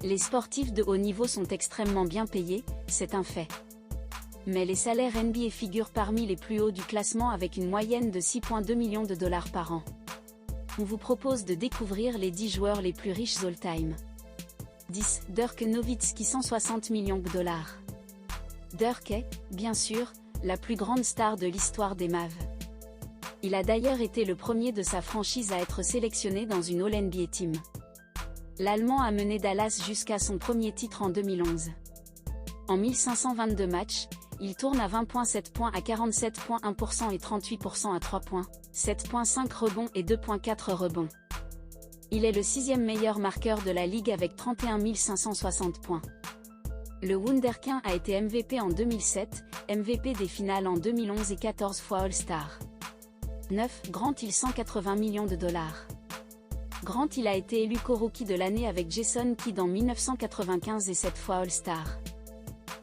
Les sportifs de haut niveau sont extrêmement bien payés, c'est un fait. Mais les salaires NBA figurent parmi les plus hauts du classement avec une moyenne de 6,2 millions de dollars par an. On vous propose de découvrir les 10 joueurs les plus riches all-time. 10. Dirk Nowitzki, 160 millions de dollars. Dirk est, bien sûr, la plus grande star de l'histoire des Mavs. Il a d'ailleurs été le premier de sa franchise à être sélectionné dans une All-NBA Team. L'Allemand a mené Dallas jusqu'à son premier titre en 2011. En 1522 matchs, il tourne à 20,7 points à 47,1% et 38% à 3 points, 7,5 rebonds et 2,4 rebonds. Il est le 6e meilleur marqueur de la ligue avec 31 560 points. Le Wunderkind a été MVP en 2007, MVP des finales en 2011 et 14 fois All-Star. 9. Grant Hill, 180 millions de dollars. Grant Hill a été élu co-rookie de l'année avec Jason Kidd en 1995 et 7 fois All-Star.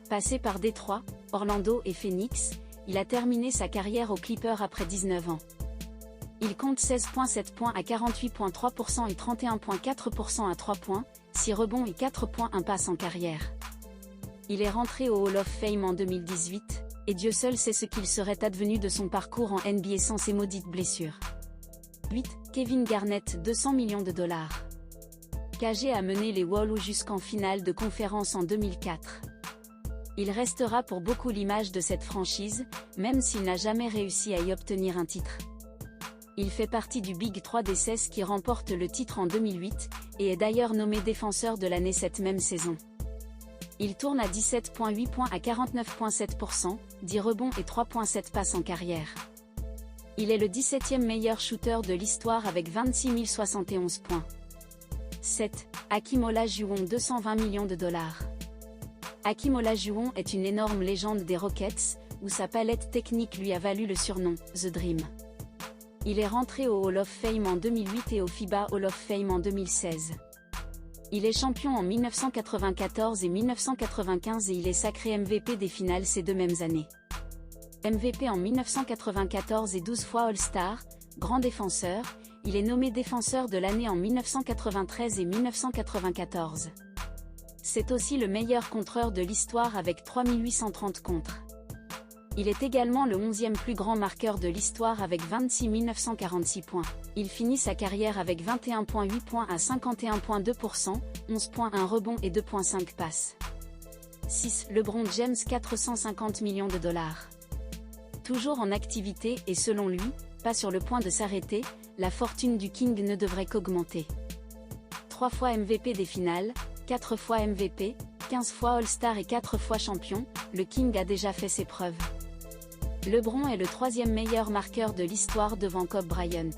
Passé par Détroit, Orlando et Phoenix, il a terminé sa carrière aux Clippers après 19 ans. Il compte 16,7 points à 48,3% et 31,4% à 3 points, 6 rebonds et 4,1 passes en carrière. Il est rentré au Hall of Fame en 2018, et Dieu seul sait ce qu'il serait advenu de son parcours en NBA sans ses maudites blessures. 8. Kevin Garnett, 200 millions de dollars. KG a mené les Wolves jusqu'en finale de conférence en 2004. Il restera pour beaucoup l'image de cette franchise, même s'il n'a jamais réussi à y obtenir un titre. Il fait partie du Big 3 des 16 qui remporte le titre en 2008, et est d'ailleurs nommé défenseur de l'année cette même saison. Il tourne à 17,8 points à 49,7%, 10 rebonds et 3,7 passes en carrière. Il est le 17e meilleur shooter de l'histoire avec 26 071 points. 7. Hakeem Olajuwon, 220 millions de dollars. Hakeem Olajuwon est une énorme légende des Rockets, où sa palette technique lui a valu le surnom « The Dream ». Il est rentré au Hall of Fame en 2008 et au FIBA Hall of Fame en 2016. Il est champion en 1994 et 1995 et il est sacré MVP des finales ces 2 mêmes années. MVP en 1994 et 12 fois All-Star, grand défenseur, il est nommé défenseur de l'année en 1993 et 1994. C'est aussi le meilleur contreur de l'histoire avec 3830 contres. Il est également le 11e plus grand marqueur de l'histoire avec 26 946 points. Il finit sa carrière avec 21,8 points à 51,2%, 11,1 rebonds et 2,5 passes. 6. LeBron James, 450 millions de dollars. Toujours en activité et selon lui, pas sur le point de s'arrêter, la fortune du King ne devrait qu'augmenter. 3 fois MVP des finales, 4 fois MVP, 15 fois All-Star et 4 fois champion, le King a déjà fait ses preuves. LeBron est le 3e meilleur marqueur de l'histoire devant Kobe Bryant.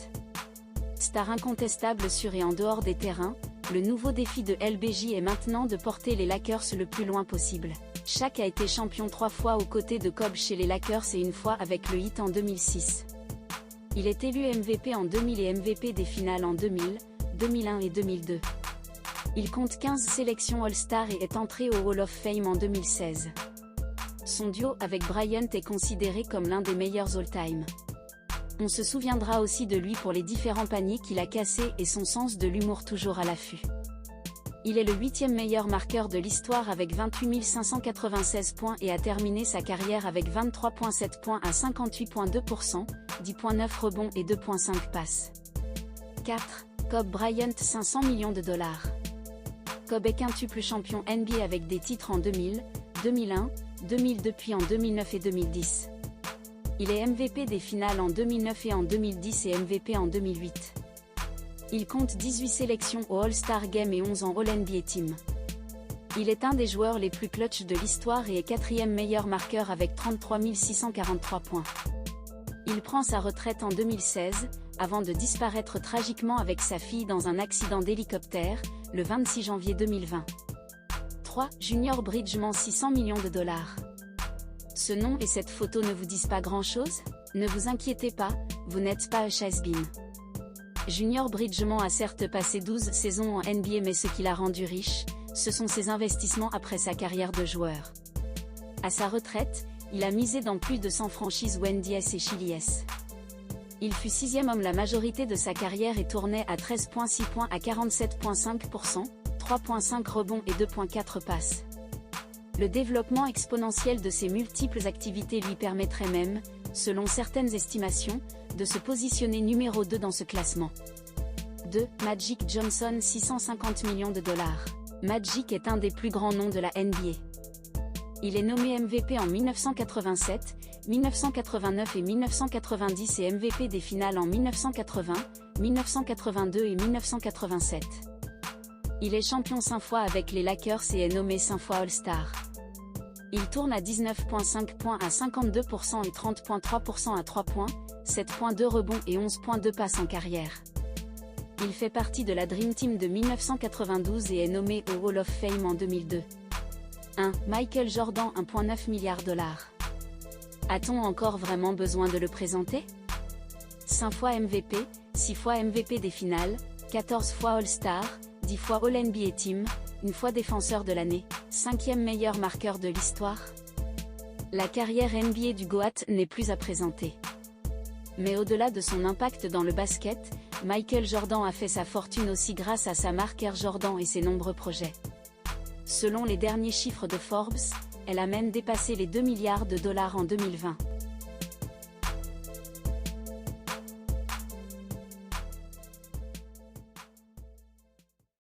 Star incontestable sur et en dehors des terrains, le nouveau défi de LBJ est maintenant de porter les Lakers le plus loin possible. Shaq a été champion 3 fois aux côtés de Kobe chez les Lakers et 1 fois avec le Heat en 2006. Il est élu MVP en 2000 et MVP des finales en 2000, 2001 et 2002. Il compte 15 sélections All-Star et est entré au Hall of Fame en 2016. Son duo avec Bryant est considéré comme l'un des meilleurs all-time. On se souviendra aussi de lui pour les différents paniers qu'il a cassés et son sens de l'humour toujours à l'affût. Il est le 8e meilleur marqueur de l'histoire avec 28 596 points et a terminé sa carrière avec 23,7 points à 58,2%, 10,9 rebonds et 2,5 passes. 4. Kobe Bryant, 500 millions de dollars. Kobe est quintuple champion NBA avec des titres en 2000, 2001, 2002 puis en 2009 et 2010. Il est MVP des finales en 2009 et en 2010 et MVP en 2008. Il compte 18 sélections au All-Star Game et 11 en All-NBA Team. Il est un des joueurs les plus clutch de l'histoire et est 4e meilleur marqueur avec 33 643 points. Il prend sa retraite en 2016, avant de disparaître tragiquement avec sa fille dans un accident d'hélicoptère, le 26 janvier 2020. 3. Junior Bridgeman, 600 millions de dollars. Ce nom et cette photo ne vous disent pas grand-chose? Ne vous inquiétez pas, vous n'êtes pas un has-been. Junior Bridgeman a certes passé 12 saisons en NBA mais ce qui l'a rendu riche, ce sont ses investissements après sa carrière de joueur. À sa retraite, il a misé dans plus de 100 franchises WNBA et Chili's. Il fut 6e homme la majorité de sa carrière et tournait à 13,6 points à 47,5%, 3,5 rebonds et 2,4 passes. Le développement exponentiel de ses multiples activités lui permettrait même, selon certaines estimations, de se positionner numéro 2 dans ce classement. 2. Magic Johnson, 650 millions de dollars. Magic est un des plus grands noms de la NBA. Il est nommé MVP en 1987, 1989 et 1990 et MVP des finales en 1980, 1982 et 1987. Il est champion 5 fois avec les Lakers et est nommé 5 fois All-Star. Il tourne à 19,5 points à 52% et 30,3% à 3 points, 7,2 rebonds et 11,2 passes en carrière. Il fait partie de la Dream Team de 1992 et est nommé au Hall of Fame en 2002. 1. Michael Jordan, 1,9 milliard $. A-t-on encore vraiment besoin de le présenter? 5 fois MVP, 6 fois MVP des finales, 14 fois All-Star, 10 fois All-NBA Team, une fois défenseur de l'année, 5e meilleur marqueur de l'histoire. La carrière NBA du GOAT n'est plus à présenter. Mais au-delà de son impact dans le basket, Michael Jordan a fait sa fortune aussi grâce à sa marque Air Jordan et ses nombreux projets. Selon les derniers chiffres de Forbes, elle a même dépassé les 2 milliards de dollars en 2020.